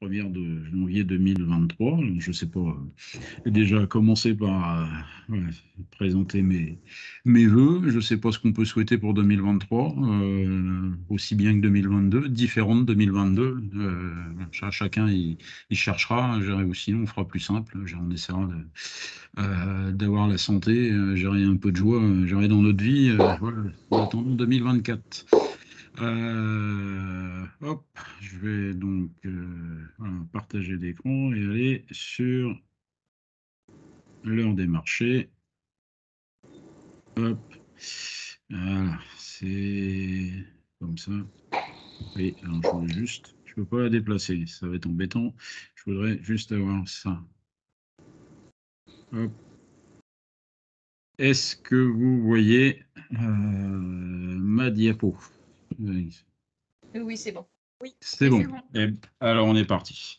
première de janvier 2023. Je ne sais pas, j'ai déjà commencé par présenter mes vœux. Je ne sais pas ce qu'on peut souhaiter pour 2023, aussi bien que 2022, différent de 2022. Chacun il cherchera, ou sinon on fera plus simple. On essaiera d'avoir la santé, gérer un peu de joie, gérer dans notre vie. Voilà, en attendant 2024. Hop, je vais donc voilà, partager l'écran et aller sur l'heure des marchés. Hop, voilà, c'est comme ça. Oui, alors je peux pas la déplacer, ça va être embêtant. Je voudrais juste avoir ça. Hop. Est-ce que vous voyez ma diapo? Oui. Oui, c'est bon. Oui, C'est bon. Alors, on est parti.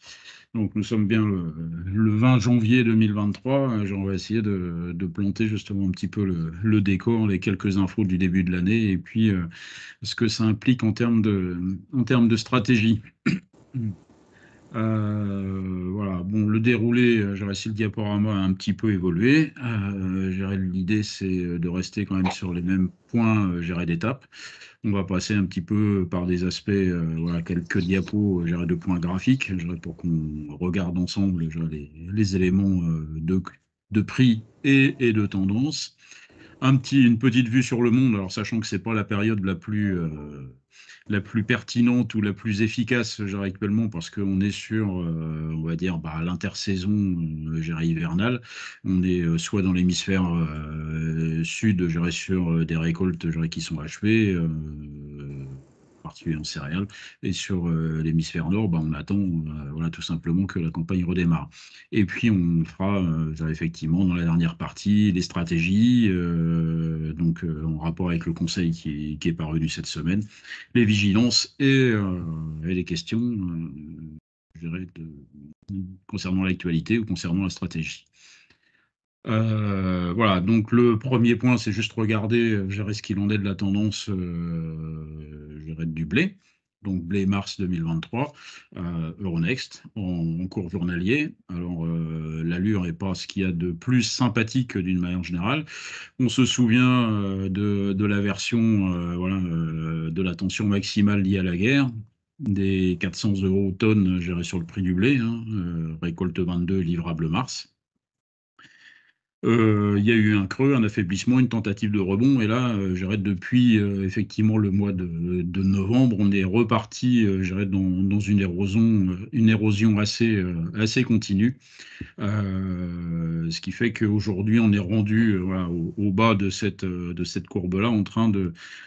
Donc, nous sommes bien le 20 janvier 2023. On va essayer de planter justement un petit peu le décor, les quelques infos du début de l'année et puis ce que ça implique en termes de stratégie. Voilà, bon, le déroulé, si le diaporama a un petit peu évolué. L'idée, c'est de rester quand même sur les mêmes points, d'étapes. On va passer un petit peu par des aspects, voilà, quelques diapos, de points graphiques, pour qu'on regarde ensemble, les éléments de prix et de tendance. Une petite vue sur le monde, alors sachant que c'est pas la période la plus pertinente ou la plus efficace, actuellement, parce qu'on est sur, on va dire, l'intersaison, hivernale. On est soit dans l'hémisphère sud, sur des récoltes, qui sont achevées, particulièrement en céréales, et sur l'hémisphère nord, on attend, voilà, tout simplement que la campagne redémarre. Et puis on fera, effectivement, dans la dernière partie, les stratégies, en rapport avec le conseil qui est paru cette semaine, les vigilances et les questions, concernant l'actualité ou concernant la stratégie. Voilà, donc le premier point, c'est juste regarder, ce qu'il en est de la tendance, du blé. Donc blé mars 2023, Euronext, en cours journalier. Alors, l'allure n'est pas ce qu'il y a de plus sympathique d'une manière générale. On se souvient de la version, de la tension maximale liée à la guerre, des 400 € tonnes gérés sur le prix du blé, récolte 22, livrable mars. Il y a eu un creux, un affaiblissement, une tentative de rebond. Et là, depuis effectivement le mois de novembre, on est reparti, dans une érosion assez continue. Ce qui fait qu'aujourd'hui, on est rendu, voilà, au bas de cette courbe-là, en train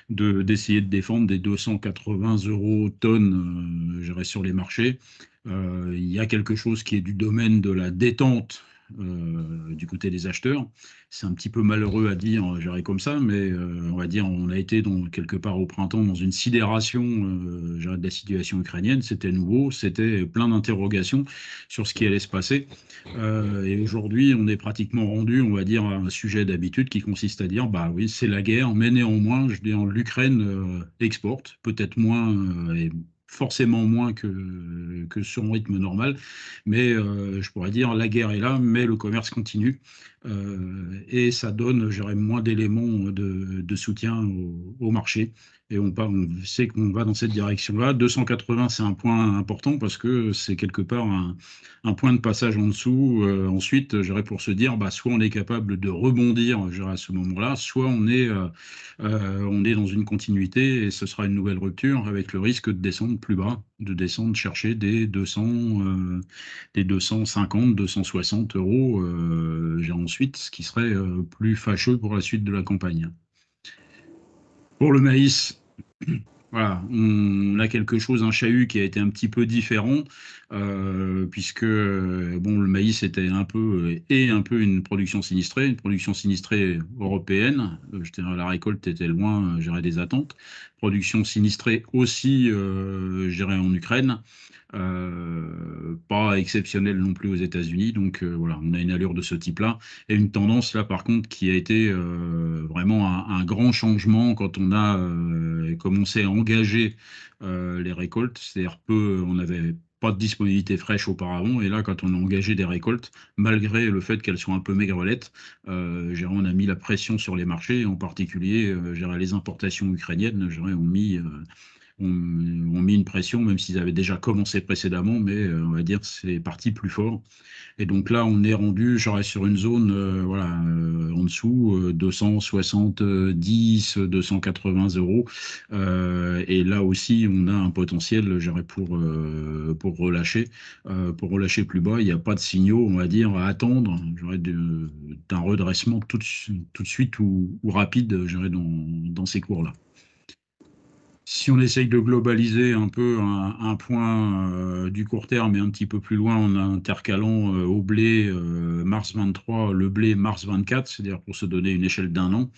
d'essayer de défendre des 280 € tonnes, sur les marchés. Il y a quelque chose qui est du domaine de la détente, du côté des acheteurs. C'est un petit peu malheureux à dire, comme ça, mais on va dire, on a été quelque part au printemps dans une sidération, de la situation ukrainienne. C'était nouveau, c'était plein d'interrogations sur ce qui allait se passer. Et aujourd'hui, on est pratiquement rendu, on va dire, à un sujet d'habitude qui consiste à dire, bah oui, c'est la guerre, mais néanmoins, l'Ukraine exporte, peut-être moins, et forcément moins que son rythme normal, mais je pourrais dire, la guerre est là, mais le commerce continue, et ça donne, moins d'éléments de soutien au marché. Et on sait qu'on va dans cette direction-là. 280, c'est un point important parce que c'est quelque part un point de passage en dessous. Ensuite, pour se dire, soit on est capable de rebondir, à ce moment-là, soit on est dans une continuité et ce sera une nouvelle rupture avec le risque de descendre plus bas, de descendre chercher des 250, 260 €, ensuite, ce qui serait plus fâcheux pour la suite de la campagne. Pour le maïs, voilà, on a quelque chose, un chahut qui a été un petit peu différent, puisque le maïs était un peu une production sinistrée européenne. La récolte était loin, des attentes. Production sinistrée aussi, en Ukraine. Pas exceptionnelle non plus aux États-Unis. Donc voilà, on a une allure de ce type-là et une tendance là par contre qui a été vraiment un grand changement quand on a commencé à engager les récoltes. C'est-à-dire on avait pas de disponibilité fraîche auparavant. Et là, quand on a engagé des récoltes, malgré le fait qu'elles soient un peu maigrelettes, on a mis la pression sur les marchés, en particulier les importations ukrainiennes ont mis une pression, même s'ils avaient déjà commencé précédemment, mais on va dire c'est parti plus fort. Et donc là, on est rendu, sur une zone en dessous, 270, 280 euros. Et là aussi, on a un potentiel, pour relâcher plus bas. Il n'y a pas de signaux, on va dire, à attendre, d'un redressement tout de suite ou rapide, dans ces cours-là. Si on essaye de globaliser un peu un point du court terme et un petit peu plus loin, en intercalant au blé mars 23, le blé mars 24, c'est-à-dire pour se donner une échelle d'un an,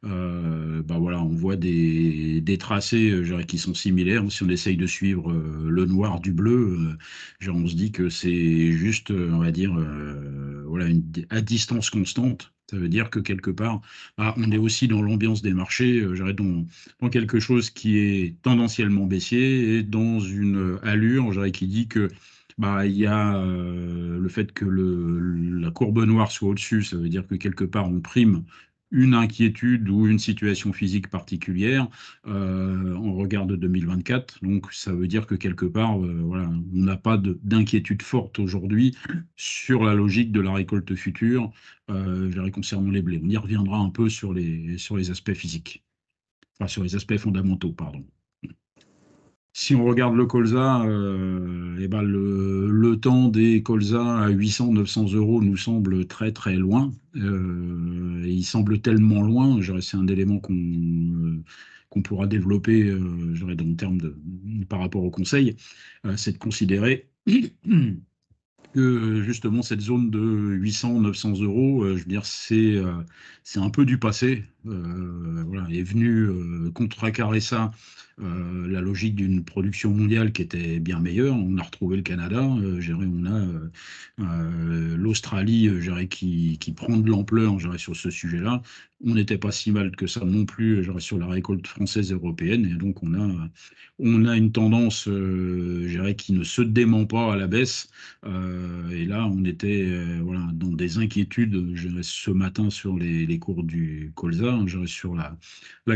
on voit des tracés qui sont similaires. Si on essaye de suivre le noir du bleu, on se dit que c'est juste, on va dire, à distance constante. Ça veut dire que quelque part, on est aussi dans l'ambiance des marchés, dans quelque chose qui est tendanciellement baissier et dans une allure, qui dit que il y a le fait que la courbe noire soit au-dessus, ça veut dire que quelque part on prime une inquiétude ou une situation physique particulière en regard de 2024. Donc, ça veut dire que quelque part, on n'a pas d'inquiétude forte aujourd'hui sur la logique de la récolte future, concernant les blés. On y reviendra un peu sur les aspects physiques, enfin sur les aspects fondamentaux, pardon. Si on regarde le colza, le temps des colza à 800-900 euros nous semble très très loin. Et il semble tellement loin, c'est un élément qu'on pourra développer en termes par rapport au conseil, c'est de considérer que justement cette zone de 800-900 euros, c'est un peu du passé. Est venu contrecarrer ça, la logique d'une production mondiale qui était bien meilleure. On a retrouvé le Canada, on a l'Australie, qui prend de l'ampleur, sur ce sujet-là. On n'était pas si mal que ça non plus, sur la récolte française et européenne. Et donc on a une tendance, qui ne se dément pas à la baisse. Et là, on était dans des inquiétudes, ce matin sur les cours du colza, sur la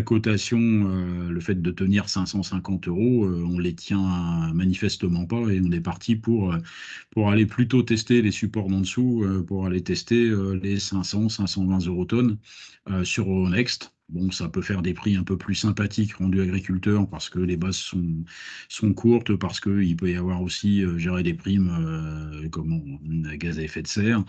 cotation, le fait de tenir 550 euros, on les tient manifestement pas et on est parti pour aller plutôt tester les supports d'en dessous, pour aller tester les 500, 520 euros tonnes sur Euronext. Bon, ça peut faire des prix un peu plus sympathiques rendus agriculteurs parce que les bases sont courtes, parce qu'il peut y avoir aussi des primes gaz à effet de serre,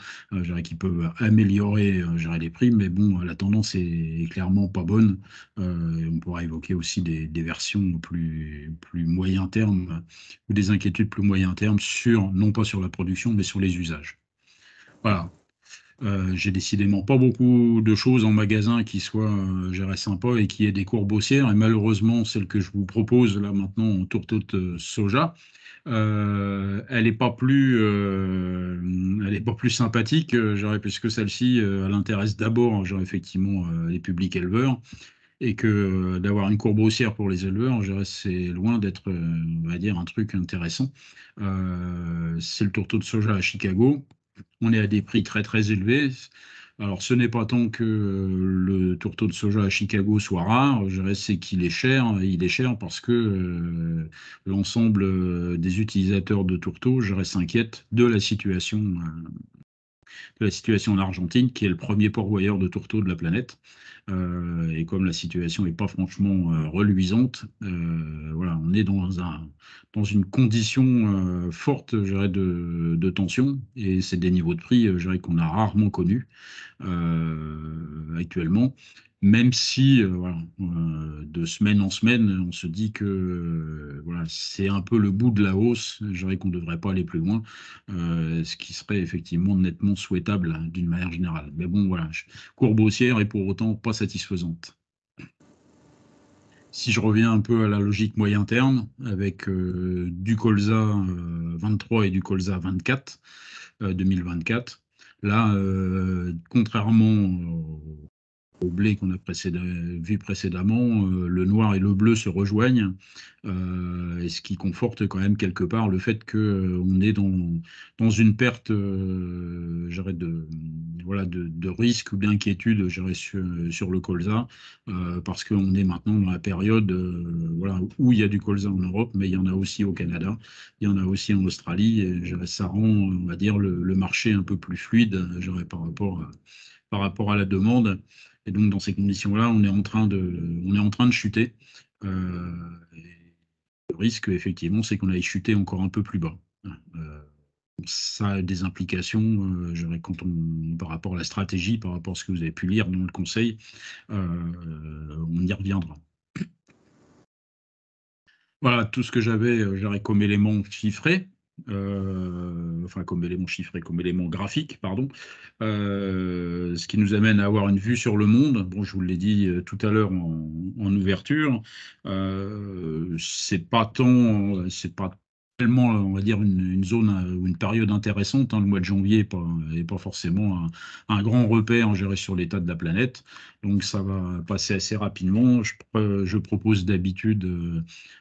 qui peuvent améliorer les primes, mais bon, la tendance est clairement pas bonne. On pourra évoquer aussi des versions plus moyen terme ou des inquiétudes plus moyen terme non pas sur la production, mais sur les usages. Voilà. J'ai décidément pas beaucoup de choses en magasin qui soient sympas et qui aient des courbes haussières. Et malheureusement, celle que je vous propose là maintenant en tourteau de soja, elle est pas plus sympathique, puisque celle-ci, elle intéresse d'abord, effectivement, les publics éleveurs, et que d'avoir une courbe haussière pour les éleveurs, c'est loin d'être, on va dire, un truc intéressant. C'est le tourteau de soja à Chicago. On est à des prix très très élevés. Alors, ce n'est pas tant que le tourteau de soja à Chicago soit rare, c'est qu'il est cher. Il est cher parce que l'ensemble des utilisateurs de tourteaux, s'inquiètent de la situation en Argentine, qui est le premier pourvoyeur de tourteaux de la planète. Et comme la situation n'est pas franchement reluisante, on est dans une condition forte, de tension, et c'est des niveaux de prix, qu'on a rarement connus actuellement. Même si, de semaine en semaine, on se dit que c'est un peu le bout de la hausse, qu'on ne devrait pas aller plus loin, ce qui serait effectivement nettement souhaitable, hein, d'une manière générale. Mais bon, courbe haussière et pour autant pas satisfaisante. Si je reviens un peu à la logique moyen terme, avec du colza 23 et du colza 24, 2024, là, contrairement au blé qu'on a vu précédemment, le noir et le bleu se rejoignent, et ce qui conforte quand même quelque part le fait qu'on est dans une perte, voilà, de risque ou d'inquiétude, je dirais, sur le colza, parce qu'on est maintenant dans la période, voilà, où il y a du colza en Europe, mais il y en a aussi au Canada, il y en a aussi en Australie, et je dirais, ça rend, on va dire, le marché un peu plus fluide, je dirais, par rapport à la demande. Et donc, dans ces conditions-là, on est en train de chuter. Et le risque, effectivement, c'est qu'on aille chuter encore un peu plus bas. Euh, Ça a des implications, je dirais, par rapport à la stratégie, par rapport à ce que vous avez pu lire dans le conseil, on y reviendra. Voilà tout ce que j'avais, je dirais, comme élément chiffré, enfin comme élément chiffré, comme élément graphique, pardon, ce qui nous amène à avoir une vue sur le monde. Bon, je vous l'ai dit tout à l'heure en ouverture, c'est pas tellement, on va dire, une zone ou une période intéressante, hein. Le mois de janvier est pas forcément un grand repère, je dirais, sur l'état de la planète. Donc ça va passer assez rapidement. Je propose d'habitude,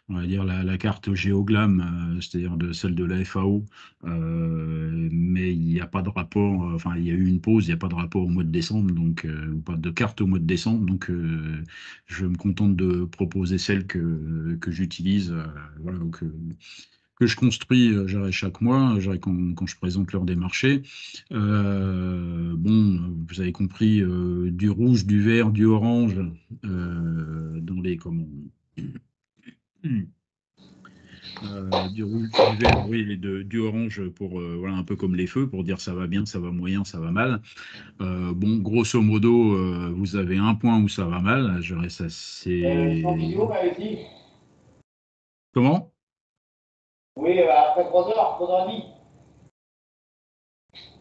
on va dire, la carte géogramme, c'est-à-dire celle de la FAO, mais il n'y a pas de rapport, enfin il y a eu une pause, il n'y a pas de rapport au mois de décembre, donc ou pas de carte au mois de décembre, donc je me contente de proposer celle que j'utilise, voilà, que je construis, je dirais, chaque mois, je dirais, quand je présente l'heure des marchés. Bon, vous avez compris, du rouge, du vert, du orange, dans les comment, du rouge, du vert, oui, et du orange pour, voilà, un peu comme les feux, pour dire ça va bien, ça va moyen, ça va mal. Bon, grosso modo, vous avez un point où ça va mal. Je dirais ça, En c'est. vidéo, m'avait dit. Comment? Oui, après 3 heures, 3 heures et demie.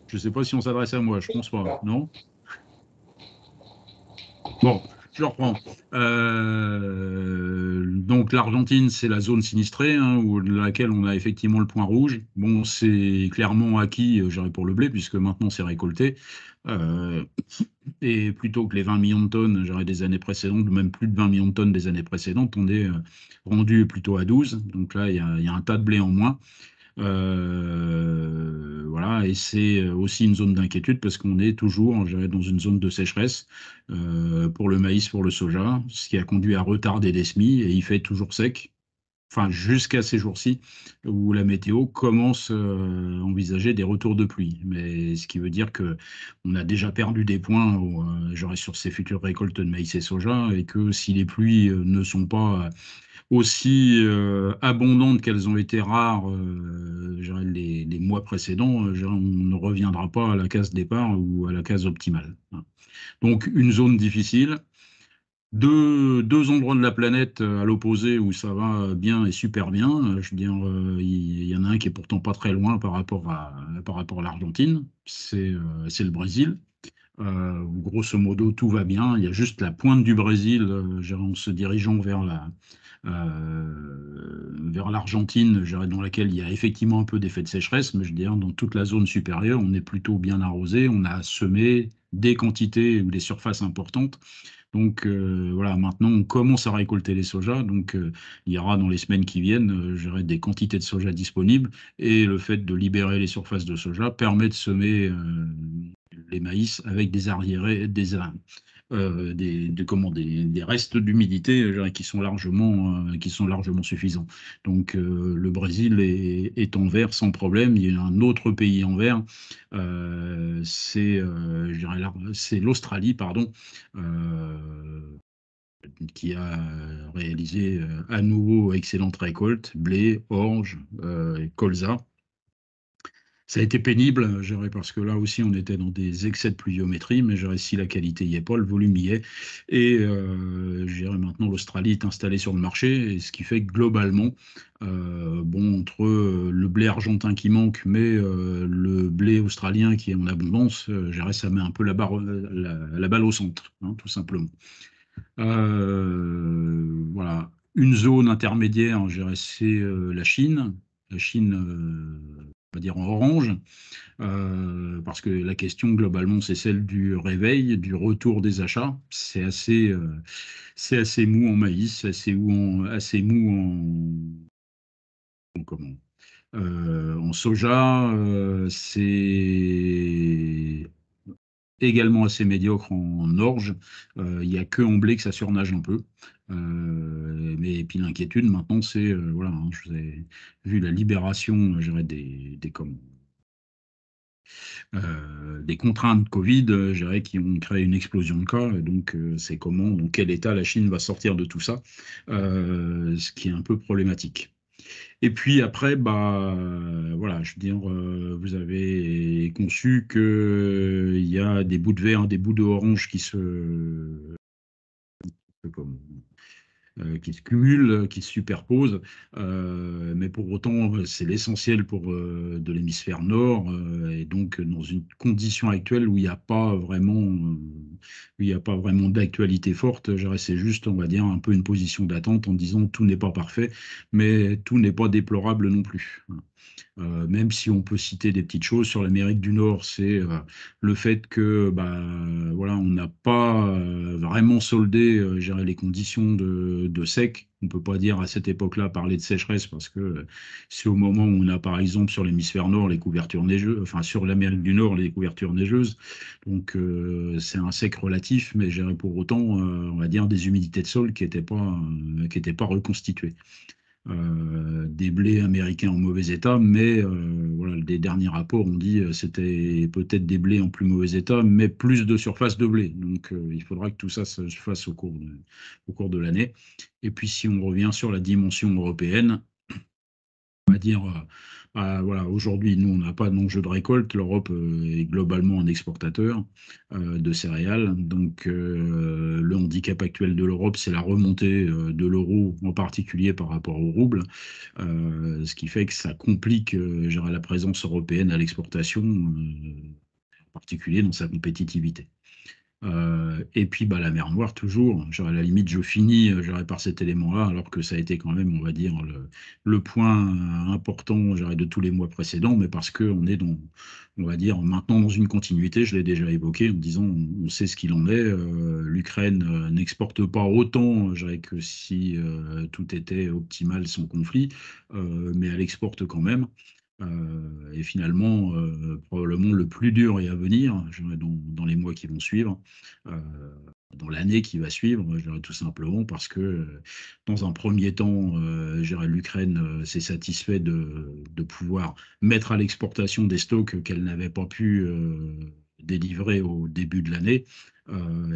Je ne sais pas si on s'adresse à moi, je pense pas, non? Bon, je reprends. Donc l'Argentine, c'est la zone sinistrée, hein, laquelle on a effectivement le point rouge. Bon, c'est clairement acquis, j'aurais pour le blé, puisque maintenant c'est récolté. Euh, et plutôt que les 20 millions de tonnes, j'aurais des années précédentes, ou même plus de 20 millions de tonnes des années précédentes, on est rendu plutôt à 12. Donc là, il y a un tas de blé en moins. Voilà, et c'est aussi une zone d'inquiétude parce qu'on est toujours, je dirais, dans une zone de sécheresse, pour le maïs, pour le soja, ce qui a conduit à retarder les semis, et il fait toujours sec, enfin jusqu'à ces jours-ci où la météo commence, à envisager des retours de pluie. Mais ce qui veut dire que on a déjà perdu des points, je dirais, sur ces futures récoltes de maïs et soja, et que si les pluies ne sont pas aussi abondantes qu'elles ont été rares, je dirais, les mois précédents, je dirais, on ne reviendra pas à la case départ ou à la case optimale. Donc une zone difficile, deux endroits de la planète, à l'opposé, où ça va bien et super bien. Je veux dire, il y en a un qui est pourtant pas très loin par rapport à l'Argentine, c'est le Brésil. Où grosso modo tout va bien. Il y a juste la pointe du Brésil, je dirais, en se dirigeant vers l'Argentine, je dirais, dans laquelle il y a effectivement un peu d'effet de sécheresse, mais je veux dire, dans toute la zone supérieure, on est plutôt bien arrosé, on a semé des quantités ou des surfaces importantes. Donc voilà, maintenant on commence à récolter les sojas, donc il y aura dans les semaines qui viennent, je dirais, des quantités de soja disponibles, et le fait de libérer les surfaces de soja permet de semer les maïs avec des arriérés, comment, des restes d'humidité, je dirais, qui sont largement suffisants. Donc le Brésil est en vert sans problème. Il y a un autre pays en vert, je dirais, c'est l'Australie, pardon, euh, qui a réalisé à nouveau excellente récolte, blé, orge, colza. Ça a été pénible, je dirais, parce que là aussi, on était dans des excès de pluviométrie, mais je dirais, si la qualité y est pas, le volume y est. Et je dirais, maintenant, l'Australie est installée sur le marché, et ce qui fait que globalement, bon, entre le blé argentin qui manque, mais le blé australien qui est en abondance, je dirais, ça met un peu la balle au centre, hein, tout simplement. Voilà. Une zone intermédiaire, je dirais, c'est la Chine. La Chine, on va dire en orange, parce que la question globalement c'est celle du réveil, du retour des achats. C'est assez mou en maïs, assez mou comment, en soja, c'est également assez médiocre en orge. Il n'y a que en blé que ça surnage un peu. Mais puis l'inquiétude maintenant, c'est voilà, hein, je vous ai vu la libération, je dirais, des contraintes Covid, je dirais, qui ont créé une explosion de cas. Et donc, c'est comment, dans quel état la Chine va sortir de tout ça, ce qui est un peu problématique. Et puis après, bah, voilà, je veux dire, vous avez conçu qu'il y a des bouts de vert, des bouts d'orange comme, qui se cumulent, qui se superposent, mais pour autant, c'est l'essentiel pour de l'hémisphère nord, et donc dans une condition actuelle où il n'y a pas vraiment, où il n'y a pas vraiment d'actualité forte, je dirais, c'est juste, on va dire, un peu une position d'attente en disant tout n'est pas parfait, mais tout n'est pas déplorable non plus. Même si on peut citer des petites choses sur l'Amérique du Nord, c'est le fait que bah, voilà, on n'a pas vraiment soldé je dirais, les conditions de sec. On ne peut pas dire à cette époque-là parler de sécheresse parce que c'est au moment où on a par exemple sur l'hémisphère nord les couvertures neigeuses, enfin sur l'Amérique du Nord les couvertures neigeuses. Donc c'est un sec relatif, mais je dirais pour autant, on va dire des humidités de sol qui étaient pas reconstituées, des blés américains en mauvais état, mais voilà, les derniers rapports ont dit c'était peut-être des blés en plus mauvais état, mais plus de surface de blé. Donc il faudra que tout ça se fasse au cours de l'année. Et puis si on revient sur la dimension européenne, on va dire, voilà, aujourd'hui, nous, on n'a pas d'enjeu de récolte. L'Europe est globalement un exportateur de céréales. Donc, le handicap actuel de l'Europe, c'est la remontée de l'euro, en particulier par rapport au rouble, ce qui fait que ça complique je dirais, la présence européenne à l'exportation, en particulier dans sa compétitivité. Et puis bah, la mer Noire, toujours. À la limite, je finis par cet élément-là, alors que ça a été quand même, on va dire, le point important de tous les mois précédents, mais parce qu'on est dans, on va dire, maintenant dans une continuité, je l'ai déjà évoqué, en disant on sait ce qu'il en est. L'Ukraine n'exporte pas autant que si tout était optimal sans conflit, mais elle exporte quand même. Et finalement, probablement le plus dur est à venir dans les mois qui vont suivre, euh, dans l'année qui va suivre, je dirais tout simplement parce que dans un premier temps, je dirais, l'Ukraine s'est satisfait de pouvoir mettre à l'exportation des stocks qu'elle n'avait pas pu délivrer au début de l'année.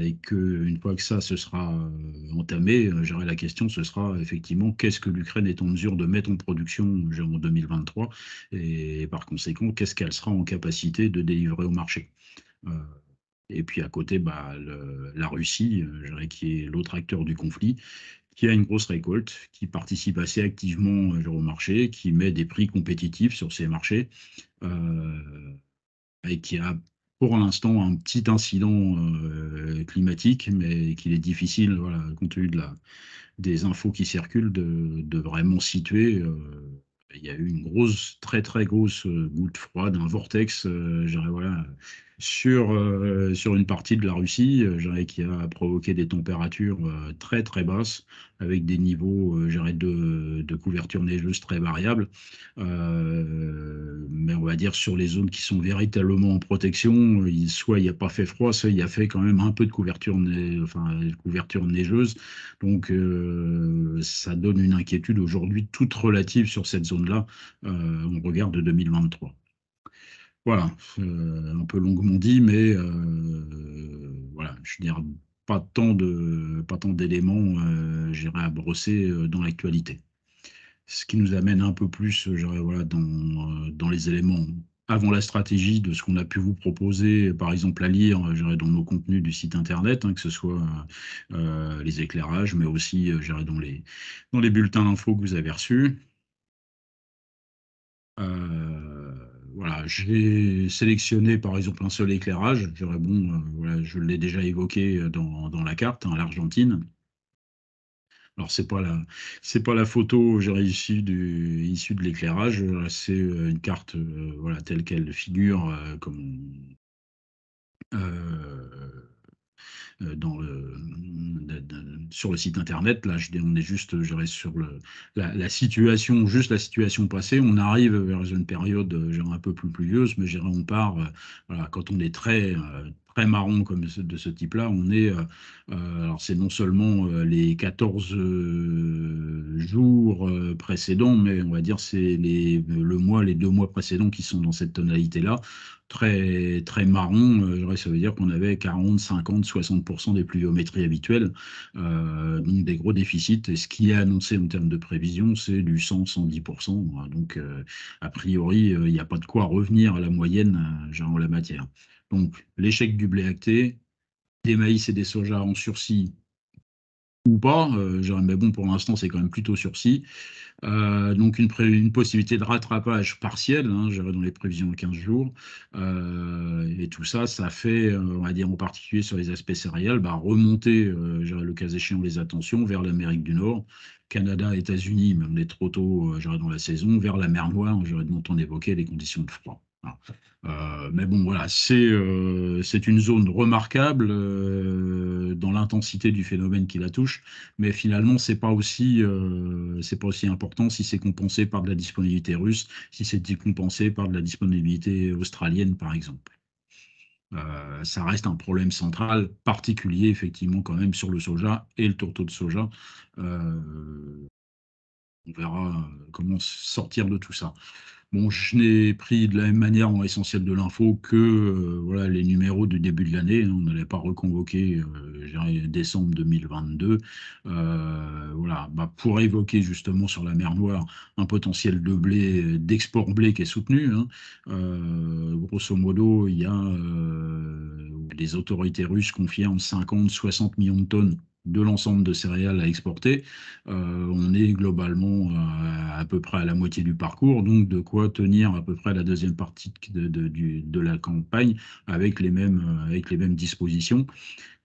Et qu'une fois que ça se sera entamé, je dirais, la question ce sera effectivement qu'est-ce que l'Ukraine est en mesure de mettre en production je dirais, en 2023 et par conséquent qu'est-ce qu'elle sera en capacité de délivrer au marché. Euh, et puis à côté, bah, la Russie, je dirais, qui est l'autre acteur du conflit, qui a une grosse récolte, qui participe assez activement au marché, qui met des prix compétitifs sur ces marchés, euh, et qui a pour l'instant un petit incident climatique, mais qu'il est difficile, voilà, compte tenu des infos qui circulent, de vraiment situer. Il y a eu une grosse, très très grosse goutte froide, un vortex, je dirais, voilà, sur une partie de la Russie, je dirais, qui a provoqué des températures très très basses, avec des niveaux je dirais, de couverture neigeuse très variables. Mais on va dire sur les zones qui sont véritablement en protection, soit il n'y a pas fait froid, soit il y a fait quand même un peu de enfin, couverture neigeuse. Donc, ça donne une inquiétude aujourd'hui toute relative sur cette zone-là, on regarde 2023. Voilà, un peu longuement dit, mais voilà, je veux dire, pas tant d'éléments, je dirais, à brosser dans l'actualité. Ce qui nous amène un peu plus, je dirais, voilà, dans les éléments avant la stratégie de ce qu'on a pu vous proposer, par exemple à lire, je dirais, dans nos contenus du site internet, hein, que ce soit les éclairages, mais aussi, je dirais, dans les bulletins d'infos que vous avez reçus. Voilà, j'ai sélectionné par exemple un seul éclairage. Bon, voilà, je l'ai déjà évoqué dans la carte, hein, l'Argentine. Alors, c'est pas la photo, j'ai issue issue de l'éclairage, c'est une carte voilà, telle qu'elle figure euh, dans sur le site internet. Là, on est juste, je reste sur la situation, juste la situation passée. On arrive vers une période un peu plus pluvieuse, mais on part, voilà, quand on est très marron comme de ce type-là, on est, alors c'est non seulement les 14 jours précédents, mais on va dire c'est les 2 mois précédents qui sont dans cette tonalité-là très marron. Ça veut dire qu'on avait 40, 50, 60% des pluviométries habituelles, donc des gros déficits. Et ce qui est annoncé en termes de prévision, c'est du 100, 110%. Voilà. Donc, a priori, il n'y a pas de quoi revenir à la moyenne en la matière. Donc, l'échec du blé acté, des maïs et des sojas en sursis ou pas, mais bon, pour l'instant, c'est quand même plutôt sursis. Donc une possibilité de rattrapage partiel, hein, je dirais dans les prévisions de 15 jours. Et tout ça, ça fait, on va dire en particulier sur les aspects céréales, bah, remonter, je dirais, le cas échéant, les attentions vers l'Amérique du Nord, Canada, États-Unis, mais on est trop tôt je dirais, dans la saison, vers la mer Noire, je dirais, dont on évoquait les conditions de froid. Voilà. Mais bon, voilà, c'est une zone remarquable dans l'intensité du phénomène qui la touche, mais finalement, c'est pas aussi important si c'est compensé par de la disponibilité russe, si c'est compensé par de la disponibilité australienne, par exemple. Ça reste un problème central, particulier effectivement quand même sur le soja et le tourteau de soja. Euh, on verra comment sortir de tout ça. Bon, je n'ai pris de la même manière en essentiel de l'info que voilà, les numéros du début de l'année. On n'allait pas reconvoquer je dirais, décembre 2022 voilà, bah, pour évoquer justement sur la mer Noire un potentiel de blé, d'export blé qui est soutenu. Hein. Grosso modo, il y a les autorités russes confirment 50, 60 millions de tonnes de l'ensemble de céréales à exporter. On est globalement à peu près à la moitié du parcours, donc de quoi tenir à peu près la deuxième partie de la campagne avec les mêmes dispositions.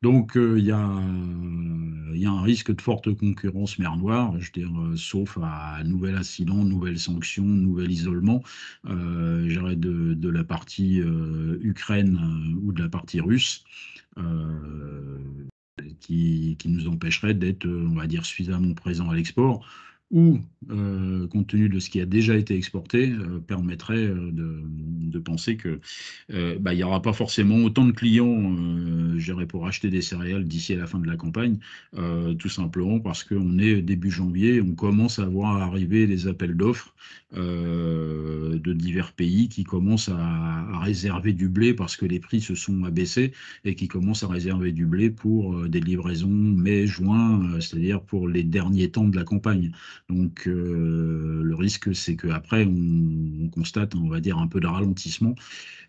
Donc il y a un risque de forte concurrence mer Noire, je veux dire, sauf à nouvel incident, nouvelle sanction, nouvel isolement, je dirais de la partie Ukraine ou de la partie russe. Euh, qui nous empêcherait d'être, on va dire, suffisamment présent à l'export, ou, compte tenu de ce qui a déjà été exporté, permettrait de penser que bah, il n'y aura pas forcément autant de clients je dirais, pour acheter des céréales d'ici à la fin de la campagne, tout simplement parce qu'on est début janvier, on commence à voir arriver les appels d'offres de divers pays qui commencent à réserver du blé parce que les prix se sont abaissés et qui commencent à réserver du blé pour des livraisons mai-juin, c'est-à-dire pour les derniers temps de la campagne. Donc le risque, c'est qu'après, on constate, on va dire, un peu de ralentissement.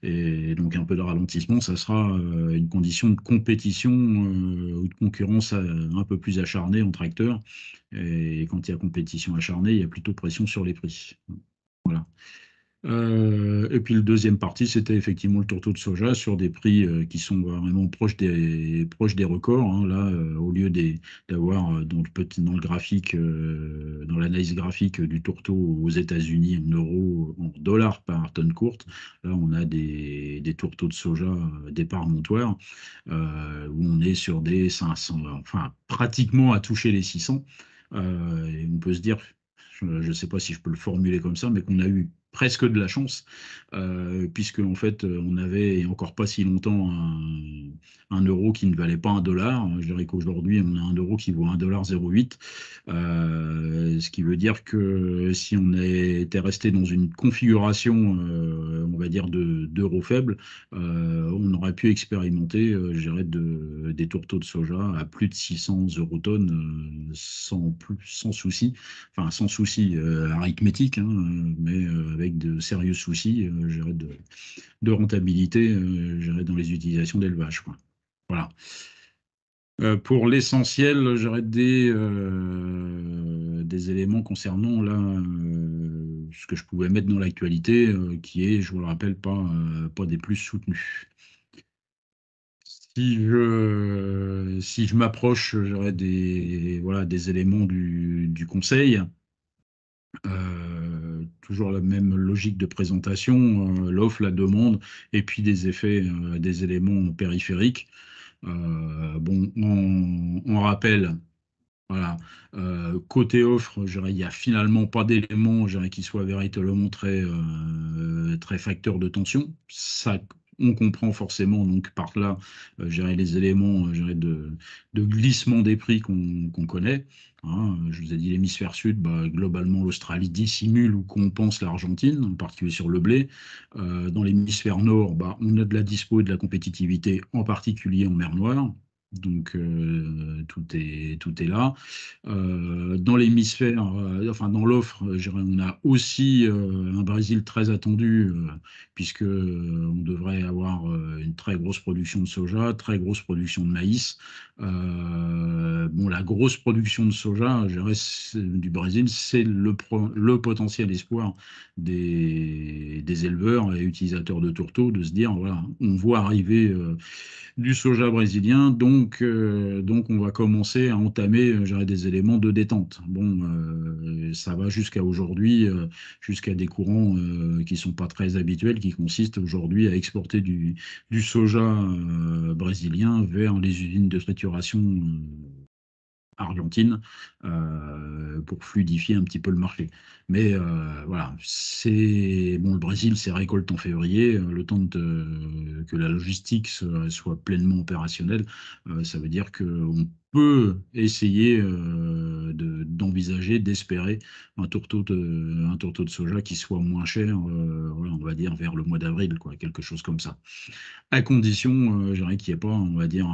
Et donc un peu de ralentissement, ça sera une condition de compétition ou de concurrence un peu plus acharnée entre acteurs. Et quand il y a compétition acharnée, il y a plutôt pression sur les prix. Voilà. Et puis le deuxième partie, c'était effectivement le tourteau de soja sur des prix qui sont vraiment proches des records. Hein. Là, au lieu d'avoir dans le graphique, dans l'analyse graphique du tourteau aux États-Unis en euros, en dollars par tonne courte, là on a des tourteaux de soja départ montoir où on est sur des 500, enfin pratiquement à toucher les 600. Et on peut se dire, je ne sais pas si je peux le formuler comme ça, mais qu'on a eu presque de la chance, puisque en fait, on avait, il y a encore pas si longtemps, un euro qui ne valait pas un dollar. Je dirais qu'aujourd'hui, on a un euro qui vaut 1,08 $, ce qui veut dire que si on était resté dans une configuration, on va dire, d'euros faibles, on aurait pu expérimenter, je dirais, des tourteaux de soja à plus de 600 euros tonnes sans souci, enfin sans souci arithmétique, hein, mais avec de sérieux soucis de rentabilité dans les utilisations d'élevage, quoi. Voilà. Pour l'essentiel, j'aurais des éléments concernant là, ce que je pouvais mettre dans l'actualité, qui est, je vous le rappelle, pas des plus soutenus. Si je m'approche, j'aurais voilà, des éléments du conseil, toujours la même logique de présentation, l'offre, la demande, et puis des effets, des éléments périphériques. Bon, on rappelle, voilà, côté offre, je dirais, il n'y a finalement pas d'éléments, je dirais, qui soient véritablement très facteurs de tension. Ça, on comprend forcément, donc par là, je dirais, les éléments, je dirais, de glissement des prix qu'on connaît. Hein. Je vous ai dit l'hémisphère sud, bah, globalement, l'Australie dissimule ou compense l'Argentine, en particulier sur le blé. Dans l'hémisphère nord, bah, on a de la dispo et de la compétitivité, en particulier en mer Noire. Donc tout est là. Dans l'hémisphère, enfin dans l'offre, je dirais, on a aussi un Brésil très attendu, puisque on devrait avoir une très grosse production de soja, très grosse production de maïs. Bon, la grosse production de soja, je dirais, du Brésil, c'est le potentiel espoir des éleveurs et utilisateurs de tourteaux de se dire, voilà, on voit arriver du soja brésilien, donc on va commencer à entamer, je dirais, des éléments de détente. Bon, ça va jusqu'à aujourd'hui, jusqu'à des courants qui sont pas très habituels, qui consistent aujourd'hui à exporter du soja brésilien vers les usines de trituration argentine, pour fluidifier un petit peu le marché. Mais voilà, c'est bon, le Brésil, c'est récolte en février, le temps que la logistique soit pleinement opérationnelle. Ça veut dire qu'on peut essayer d'envisager, d'espérer un tourteau de soja qui soit moins cher, voilà, on va dire vers le mois d'avril, quoi, quelque chose comme ça. À condition, je dirais qu'il n'y ait pas, on va dire,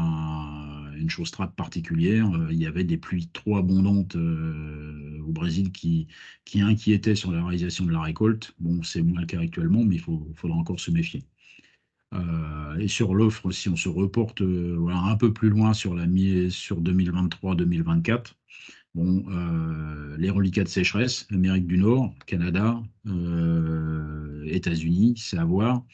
une chose très particulière. Il y avait des pluies trop abondantes au Brésil qui inquiétaient sur la réalisation de la récolte. Bon, c'est moins le cas actuellement, mais faudra encore se méfier. Et sur l'offre, si on se reporte voilà, un peu plus loin sur 2023-2024, bon, les reliquats de sécheresse, Amérique du Nord, Canada, États-Unis, c'est à voir.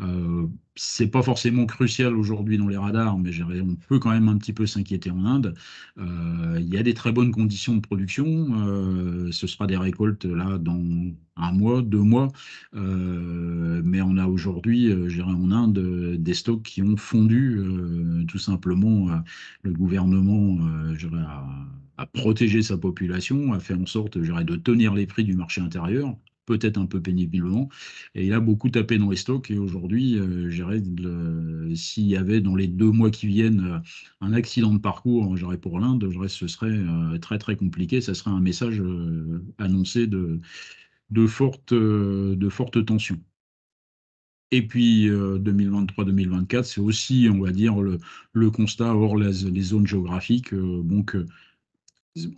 Euh, c'est pas forcément crucial aujourd'hui dans les radars, mais on peut quand même un petit peu s'inquiéter en Inde. Il y a des très bonnes conditions de production. Ce sera des récoltes là dans un mois, 2 mois. Mais on a aujourd'hui, je dirais en Inde, des stocks qui ont fondu. Tout simplement, le gouvernement, je dirais, a protégé sa population, a fait en sorte, je dirais, de tenir les prix du marché intérieur, peut-être un peu péniblement. Et il a beaucoup tapé dans les stocks. Et aujourd'hui, je dirais, s'il y avait dans les 2 mois qui viennent un accident de parcours, je dirais, pour l'Inde, je dirais, ce serait très très compliqué. Ça serait un message annoncé de fortes tensions. Et puis 2023-2024, c'est aussi, on va dire, le constat hors les zones géographiques. Donc,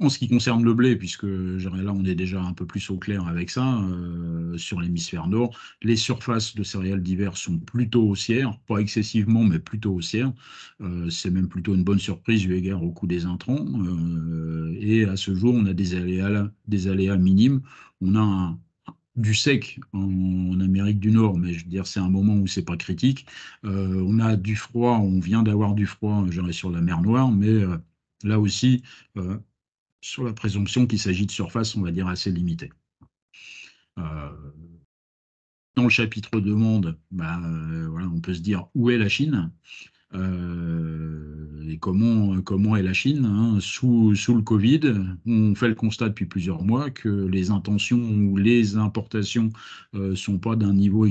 en ce qui concerne le blé, puisque je dirais, là on est déjà un peu plus au clair avec ça, sur l'hémisphère nord, les surfaces de céréales d'hiver sont plutôt haussières, pas excessivement, mais plutôt haussières. C'est même plutôt une bonne surprise eu égard au coût des intrants. Et à ce jour, on a des aléas minimes. On a du sec en Amérique du Nord, mais je veux dire, c'est un moment où c'est pas critique. On a du froid, on vient d'avoir du froid, je dirais, sur la mer Noire, mais là aussi, euh, sur la présomption qu'il s'agit de surface, on va dire, assez limitée. Euh, Dans le chapitre demande, bah, voilà, on peut se dire où est la Chine. Et comment est la Chine, hein, sous le Covid. On fait le constat depuis plusieurs mois que les intentions ou les importations sont pas d'un niveau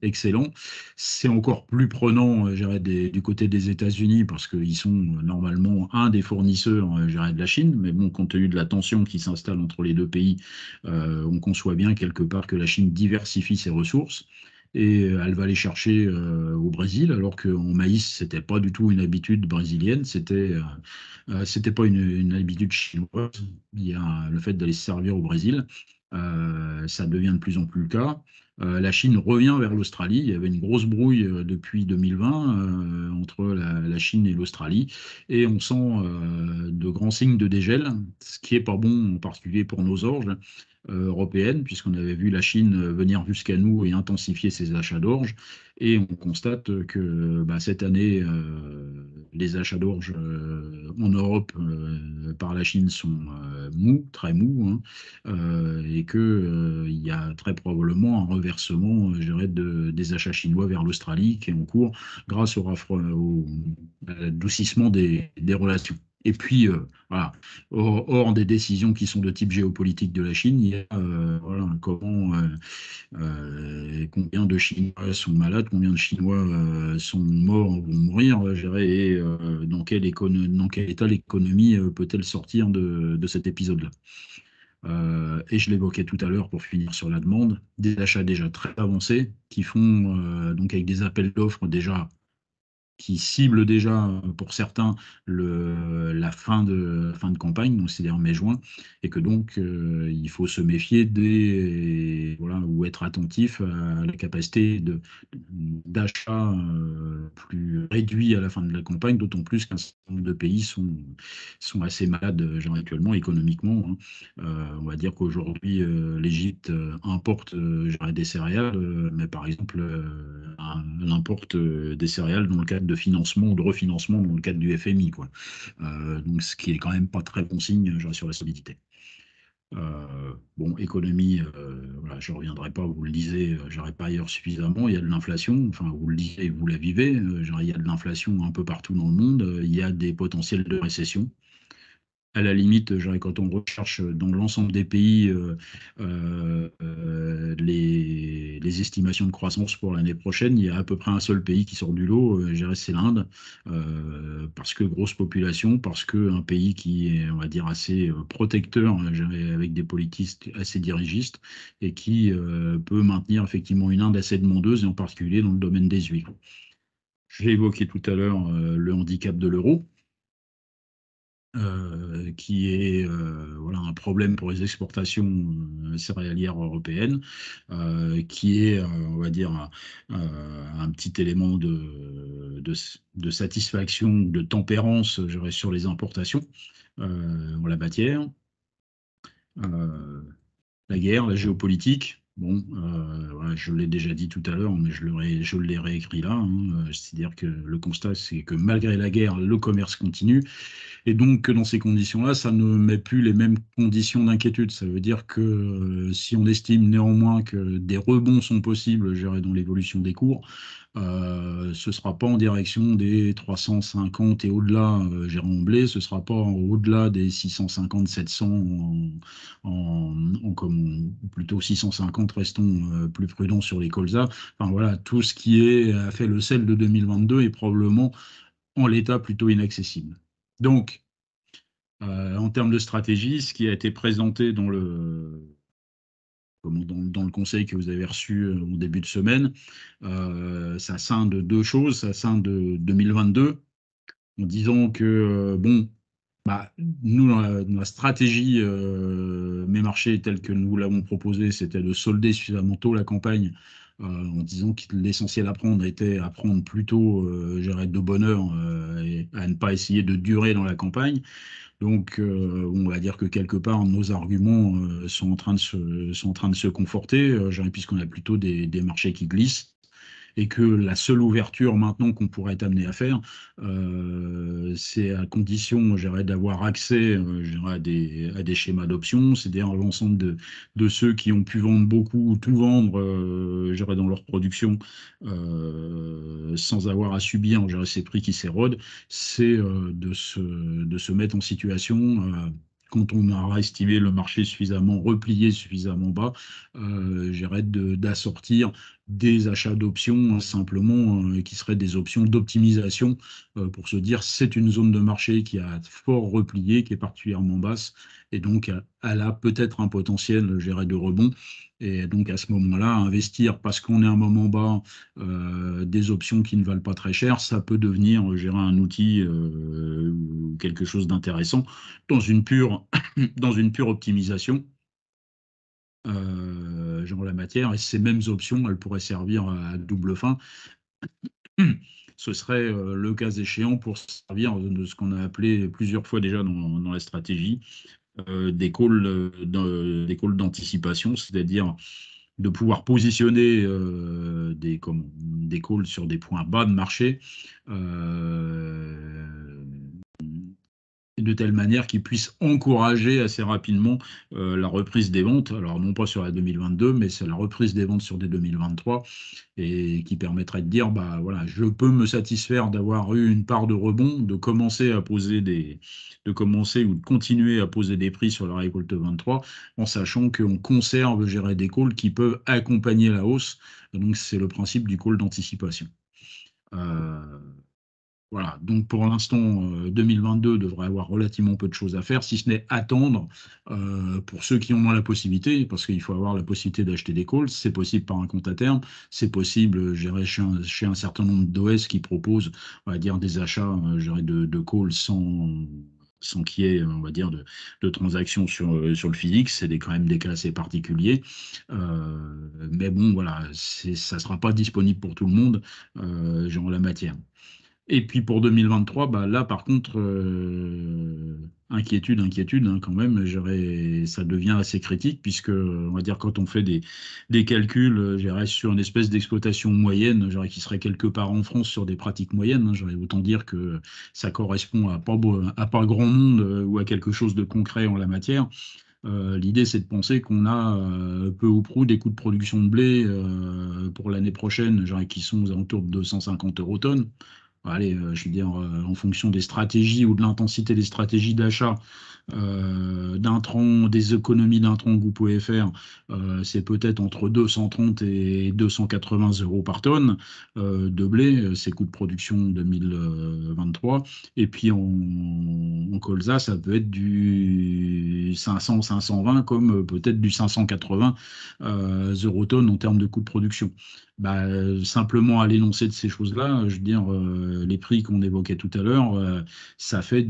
excellent. C'est encore plus prenant, je dirais, du côté des États-Unis parce qu'ils sont normalement un des fournisseurs, je dirais, de la Chine. Mais bon, compte tenu de la tension qui s'installe entre les deux pays, on conçoit bien quelque part que la Chine diversifie ses ressources et elle va aller chercher au Brésil, alors qu'en maïs, c'était pas du tout une habitude brésilienne, c'était pas une habitude chinoise. Il y a le fait d'aller se servir au Brésil, ça devient de plus en plus le cas. La Chine revient vers l'Australie. Il y avait une grosse brouille depuis 2020 entre la Chine et l'Australie, et on sent de grands signes de dégel, ce qui est pas bon, en particulier pour nos orges. européenne, puisqu'on avait vu la Chine venir jusqu'à nous et intensifier ses achats d'orge. Et on constate que cette année, les achats d'orge en Europe par la Chine sont mous, très mous, hein, et qu'il y a très probablement un reversement, je dirais, des achats chinois vers l'Australie qui est en cours grâce au adoucissement des relations. Et puis, voilà, hors des décisions qui sont de type géopolitique de la Chine, il y a voilà, combien de Chinois sont malades, combien de Chinois sont morts ou vont mourir, je dirais, et dans quel état l'économie peut-elle sortir de cet épisode-là. Et je l'évoquais tout à l'heure pour finir sur la demande, des achats déjà très avancés qui font donc avec des appels d'offres déjà qui cible déjà pour certains la fin de campagne, donc c'est-à-dire mai-juin, et que donc il faut se méfier voilà, ou être attentif à la capacité d'achat plus réduit à la fin de la campagne, d'autant plus qu'un certain nombre de pays sont assez malades genre, actuellement économiquement, hein. On va dire qu'aujourd'hui, l'Égypte importe je dirais, des céréales, mais par exemple, elle importe des céréales dans le cadre de financement ou de refinancement dans le cadre du FMI, quoi. Donc, ce qui est quand même pas très bon signe je dirais, sur la solidité. Bon, économie, voilà, je ne reviendrai pas, vous le disiez, j'aurais pas ailleurs suffisamment, il y a de l'inflation, enfin vous le disiez, vous la vivez, genre, il y a de l'inflation un peu partout dans le monde, il y a des potentiels de récession. À la limite, je dirais, quand on recherche dans l'ensemble des pays les estimations de croissance pour l'année prochaine, il y a à peu près un seul pays qui sort du lot, je dirais, c'est l'Inde, parce que grosse population, parce que un pays qui est, on va dire, assez protecteur, je dirais, avec des politiques assez dirigistes, et qui peut maintenir effectivement une Inde assez demandeuse, et en particulier dans le domaine des huiles. J'ai évoqué tout à l'heure le handicap de l'euro qui est voilà, un problème pour les exportations céréalières européennes, qui est, on va dire, un petit élément de satisfaction, de tempérance, je dirais, sur les importations en la matière. Euh, la guerre, la géopolitique. Bon, voilà, je l'ai déjà dit tout à l'heure, mais je l'ai réécrit là, hein. C'est-à-dire que le constat, c'est que malgré la guerre, le commerce continue. Et donc, dans ces conditions-là, ça ne met plus les mêmes conditions d'inquiétude. Ça veut dire que si on estime néanmoins que des rebonds sont possibles, je dirais, dans l'évolution des cours, ce ne sera pas en direction des 350 et au-delà, en blé, ce ne sera pas au-delà des 650, 700 ou plutôt 650, restons plus prudents sur les colzas. Enfin voilà, tout ce qui a fait le sel de 2022 est probablement en l'état plutôt inaccessible. Donc, en termes de stratégie, ce qui a été présenté dans le conseil que vous avez reçu au début de semaine, ça scinde deux choses. Ça scinde de 2022, en disant que, bon, nous, dans la stratégie mes marchés telle que nous l'avons proposée, c'était de solder suffisamment tôt la campagne, en disant que l'essentiel à prendre était à prendre plutôt, je dirais, de bonne heure, et à ne pas essayer de durer dans la campagne. Donc, on va dire que quelque part, nos arguments sont en train de se conforter, puisqu'on a plutôt des marchés qui glissent et que la seule ouverture maintenant qu'on pourrait être amené à faire, c'est à condition, je dirais, d'avoir accès je dirais, à des schémas d'options, c'est-à-dire l'ensemble de ceux qui ont pu vendre beaucoup ou tout vendre je dirais, dans leur production sans avoir à subir je dirais, ces prix qui s'érodent, c'est de se mettre en situation quand on aura estimé le marché suffisamment replié, suffisamment bas, d'assortir des achats d'options simplement qui seraient des options d'optimisation pour se dire c'est une zone de marché qui a fort replié, qui est particulièrement basse et donc elle a peut-être un potentiel je dirais, de rebond. Et donc à ce moment-là, investir parce qu'on est à un moment bas des options qui ne valent pas très cher, ça peut devenir je dirais, un outil ou quelque chose d'intéressant dans une pure, dans une pure optimisation genre la matière, et ces mêmes options, elles pourraient servir à double fin. Ce serait le cas échéant pour servir de ce qu'on a appelé plusieurs fois déjà dans la stratégie, des calls d'anticipation, c'est-à-dire de pouvoir positionner des calls sur des points bas de marché, euh, de telle manière qu'ils puissent encourager assez rapidement la reprise des ventes. Alors non pas sur la 2022, mais c'est la reprise des ventes sur des 2023 et qui permettrait de dire, bah voilà, je peux me satisfaire d'avoir eu une part de rebond, de commencer ou de continuer à poser des prix sur la récolte 23, en sachant qu'on conserve, je dirais, des calls qui peuvent accompagner la hausse. Donc c'est le principe du call d'anticipation. Euh, voilà, donc pour l'instant, 2022 devrait avoir relativement peu de choses à faire, si ce n'est attendre pour ceux qui en ont la possibilité, parce qu'il faut avoir la possibilité d'acheter des calls, c'est possible par un compte à terme, c'est possible, je dirais, chez un certain nombre d'OS qui proposent, on va dire, des achats, je dirais, de calls sans qu'il y ait, on va dire, de transactions sur le physique, c'est quand même des cas assez particuliers. Mais bon, voilà, ça ne sera pas disponible pour tout le monde, genre la matière. Et puis pour 2023, bah là par contre, inquiétude hein, quand même, ça devient assez critique puisque, on va dire, quand on fait des calculs, sur une espèce d'exploitation moyenne, qui serait quelque part en France sur des pratiques moyennes, hein, autant dire que ça correspond à pas grand monde ou à quelque chose de concret en la matière. L'idée, c'est de penser qu'on a peu ou prou des coûts de production de blé pour l'année prochaine, qui sont aux alentours de 250 euros tonnes. Allez, je veux dire, en fonction des stratégies ou de l'intensité des stratégies d'achat d'intrants, des économies d'intrants que vous pouvez faire, c'est peut-être entre 230 et 280 euros par tonne de blé, ces coûts de production 2023. Et puis en colza, ça peut être du 500, 520 comme peut-être du 580 euros tonnes en termes de coûts de production. Bah, simplement à l'énoncé de ces choses-là, je veux dire, les prix qu'on évoquait tout à l'heure, ça fait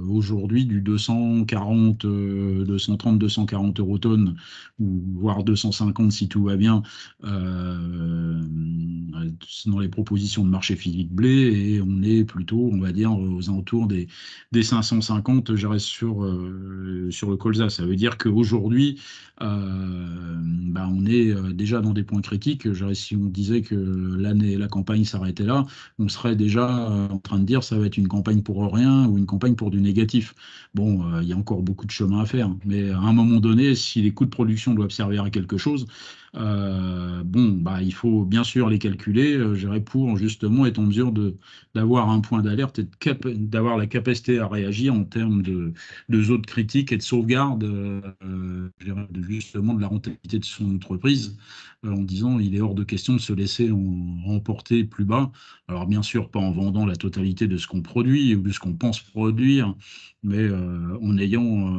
aujourd'hui du 240, 230, 240 euros tonnes, ou voire 250 si tout va bien, dans les propositions de marché physique blé, et on est plutôt, on va dire, aux alentours des 550, je reste sur le colza. Ça veut dire qu'aujourd'hui, bah, on est déjà dans des points critiques. Si on disait que la campagne s'arrêtait là, on serait déjà en train de dire ça va être une campagne pour rien ou une campagne pour du négatif. Bon, il y a encore beaucoup de chemin à faire, mais à un moment donné, si les coûts de production doivent servir à quelque chose, bon, bah, il faut bien sûr les calculer, pour justement être en mesure d'avoir un point d'alerte et d'avoir la capacité à réagir en termes de zone critique et de sauvegarde, justement de la rentabilité de son entreprise, en disant il est hors de question de se laisser emporter plus bas. Alors bien sûr, pas en vendant la totalité de ce qu'on produit ou de ce qu'on pense produire, mais en ayant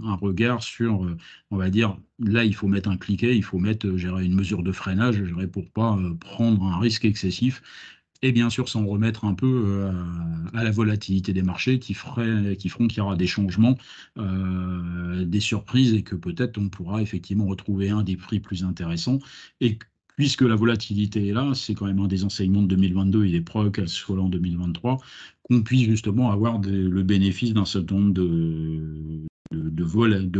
un regard sur, on va dire, là il faut mettre un cliquet, il faut mettre, une mesure de freinage, pour pas prendre un risque excessif et bien sûr, s'en remettre un peu à la volatilité des marchés qui feront qu'il y aura des changements, des surprises et que peut-être on pourra effectivement retrouver un des prix plus intéressants. Et puisque la volatilité est là, c'est quand même un des enseignements de 2022, il est probable qu'elle soit là en 2023, qu'on puisse justement avoir le bénéfice d'un certain nombre de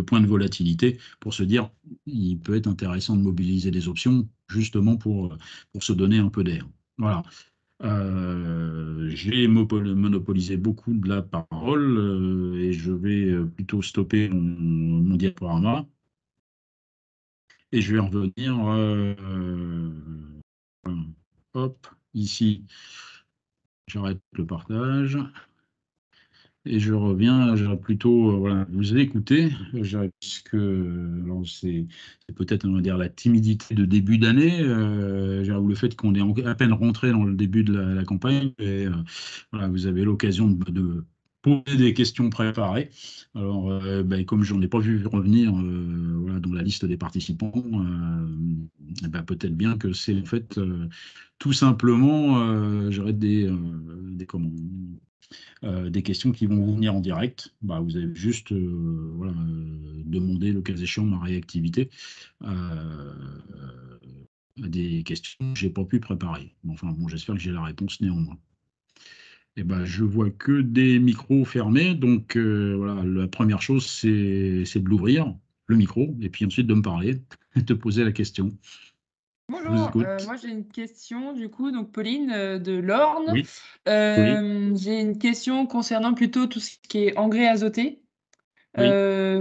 points de volatilité pour se dire il peut être intéressant de mobiliser des options justement pour se donner un peu d'air. Voilà. J'ai monopolisé beaucoup de la parole et je vais plutôt stopper mon diaporama et je vais revenir. Hop, ici, j'arrête le partage. Et je reviens, plutôt voilà, vous écouter, puisque alors c'est peut-être, on va dire, la timidité de début d'année, ou le fait qu'on est à peine rentré dans le début de la campagne, et voilà, vous avez l'occasion de poser des questions préparées. Alors, ben, comme j'en ai pas vu revenir voilà, dans la liste des participants, ben, peut-être bien que c'est en fait tout simplement j'aurais comment des questions qui vont vous venir en direct. Bah, vous avez juste voilà, demander le cas échéant ma réactivité à des questions que j'ai pas pu préparer. Enfin bon, j'espère que j'ai la réponse néanmoins. Et ben, je vois que des micros fermés. Donc, voilà, la première chose, c'est de l'ouvrir, le micro, et puis ensuite de me parler, et de te poser la question. Je vous Bonjour, écoute. moi j'ai une question du coup, donc Pauline de l'Orne. Oui, oui, J'ai une question concernant plutôt tout ce qui est engrais azoté. oui,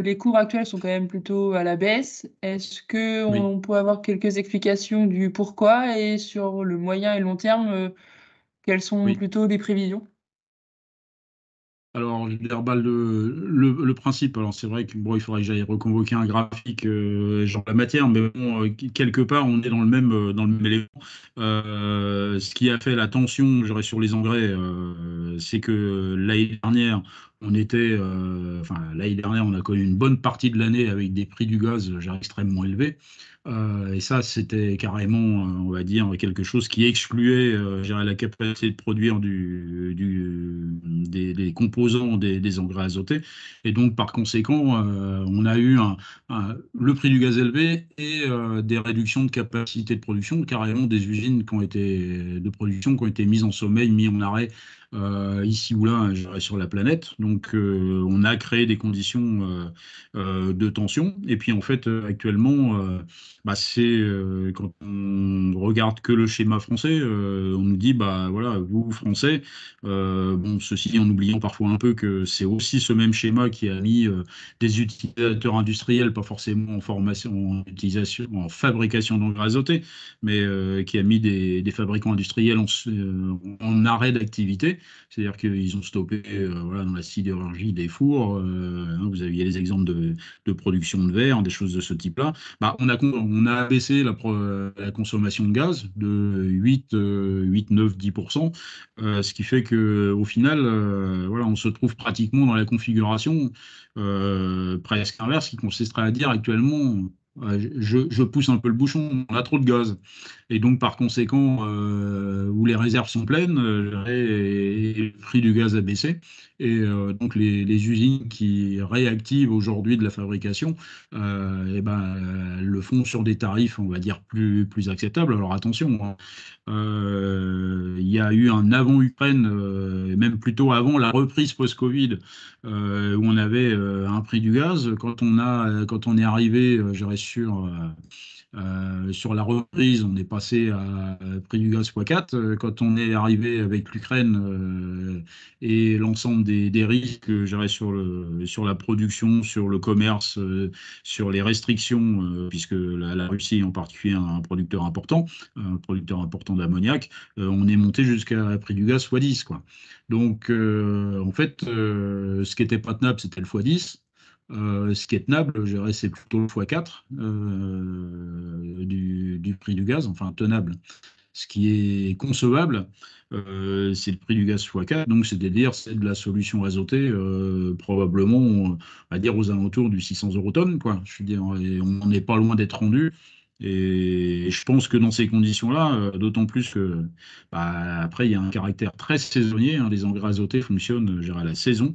Les cours actuels sont quand même plutôt à la baisse. Est-ce que oui. on peut avoir quelques explications du pourquoi et sur le moyen et long terme, quelles sont Oui. plutôt les prévisions? Alors, je veux dire, bah, le principe, alors c'est vrai que bon, il faudrait que j'aille reconvoquer un graphique genre la matière, mais bon, quelque part, on est dans le même élément. Ce qui a fait la tension, je dirais, sur les engrais, c'est que l'année dernière, enfin, l'année dernière, on a connu une bonne partie de l'année avec des prix du gaz, je dirais, extrêmement élevés. Et ça, c'était carrément, on va dire, quelque chose qui excluait, je dirais, la capacité de produire des composants des engrais azotés. Et donc, par conséquent, on a eu le prix du gaz élevé et des réductions de capacité de production, carrément des usines de production qui ont été mises en sommeil, mises en arrêt ici ou là, je dirais, sur la planète. Donc, on a créé des conditions de tension. Et puis, en fait, actuellement, bah, quand on regarde que le schéma français, on nous dit, bah voilà, vous Français, bon, ceci en oubliant parfois un peu que c'est aussi ce même schéma qui a mis des utilisateurs industriels, pas forcément en formation, en utilisation, en fabrication d'engrais azotés, mais qui a mis des fabricants industriels en arrêt d'activité, c'est-à-dire qu'ils ont stoppé voilà, dans la sidérurgie des fours. Hein, vous aviez les exemples de production de verre, des choses de ce type-là. Bah, on a baissé la consommation de gaz de 8, 9, 10%, ce qui fait que au final, voilà, on se trouve pratiquement dans la configuration presque inverse, qui consisterait à dire actuellement, je pousse un peu le bouchon, on a trop de gaz. Et donc, par conséquent, où les réserves sont pleines, et le prix du gaz a baissé. Et donc, les usines qui réactivent aujourd'hui de la fabrication, eh ben, le font sur des tarifs, on va dire, plus acceptables. Alors, attention, hein, il y a eu un avant-Ukraine, et même plutôt avant la reprise post-Covid, où on avait un prix du gaz. Quand on est arrivé, je dirais, sur la reprise, on est passé à prix du gaz x4. Quand on est arrivé avec l'Ukraine et l'ensemble des risques, je dirais, sur la production, sur le commerce, sur les restrictions, puisque la Russie en particulier un producteur important d'ammoniac, on est monté jusqu'à un prix du gaz x10, quoi. Donc, en fait, ce qui était pas tenable, c'était le x10. Ce qui est tenable, je dirais, c'est plutôt le x4 du prix du gaz, enfin tenable. Ce qui est concevable, c'est le prix du gaz x4, donc c'est-à-dire c'est de la solution azotée, probablement, on va dire aux alentours du 600 euros tonne, quoi. Je veux dire, et on n'est pas loin d'être rendu. Et je pense que dans ces conditions-là, d'autant plus que bah, après il y a un caractère très saisonnier, hein, les engrais azotés fonctionnent, je dirais, à la saison.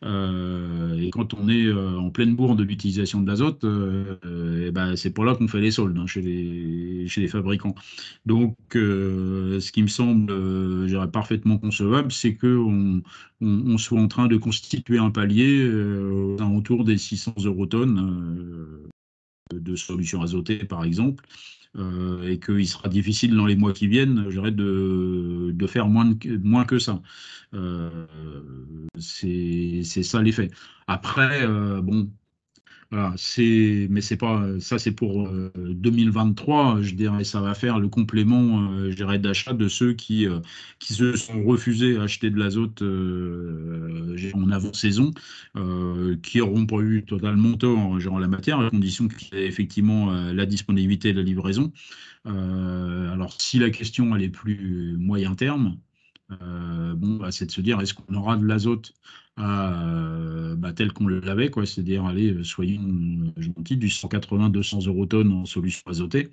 Et quand on est en pleine bourre de l'utilisation de l'azote, eh ben, c'est pas là qu'on fait les soldes, hein, chez les fabricants. Donc, ce qui me semble, je dirais, parfaitement concevable, c'est on soit en train de constituer un palier autour des 600 euros tonnes de solutions azotées, par exemple, et qu'il sera difficile dans les mois qui viennent, je dirais, de faire moins que ça. Euh, c'est ça l'effet. Après, bon, voilà, mais c'est pas, ça c'est pour 2023, je dirais, ça va faire le complément, je dirais, d'achat de ceux qui se sont refusés à acheter de l'azote en avant-saison, qui n'auront pas eu totalement tort, genre, en la matière, à condition qu'il y ait effectivement la disponibilité et la livraison. Alors, si la question elle est plus moyen terme, bon, bah, c'est de se dire est-ce qu'on aura de l'azote bah, tel qu'on l'avait, quoi, c'est-à-dire aller, soyons gentils, du 180-200 euros tonnes en solution azotée.